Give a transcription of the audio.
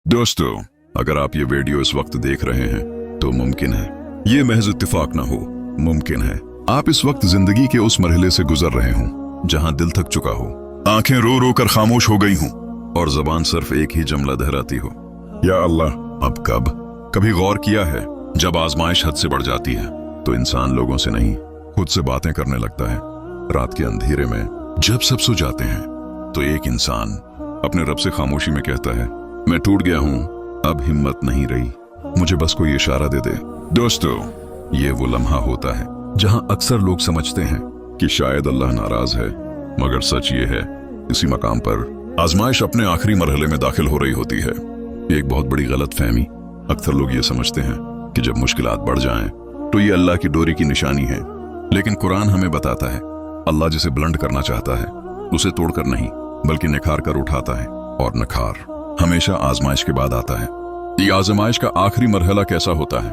दोस्तों, अगर आप ये वीडियो इस वक्त देख रहे हैं तो मुमकिन है ये महज इत्तेफाक ना हो। मुमकिन है आप इस वक्त जिंदगी के उस मरहले से गुजर रहे हों जहां दिल थक चुका हो, आंखें रो रो कर खामोश हो गई हों और जुबान सिर्फ एक ही जुमला दोहराती हो, या अल्लाह अब कब। कभी गौर किया है जब आजमाइश हद से बढ़ जाती है तो इंसान लोगों से नहीं खुद से बातें करने लगता है। रात के अंधेरे में जब सब सो जाते हैं तो एक इंसान अपने रब से खामोशी में कहता है, मैं टूट गया हूं, अब हिम्मत नहीं रही, मुझे बस कोई इशारा दे दे। दोस्तों, ये वो लम्हा होता है जहां अक्सर लोग समझते हैं कि शायद अल्लाह नाराज है, मगर सच ये है इसी मकाम पर आजमाइश अपने आखिरी मरहले में दाखिल हो रही होती है। एक बहुत बड़ी गलत फहमी, अक्सर लोग ये समझते हैं कि जब मुश्किलात बढ़ जाएं तो ये अल्लाह की डोरी की निशानी है, लेकिन कुरान हमें बताता है अल्लाह जिसे बुलंद करना चाहता है उसे तोड़कर नहीं बल्कि निखार कर उठाता है, और निखार हमेशा आजमाइश के बाद आता है। ये आजमाइश का आखिरी मरहला कैसा होता है?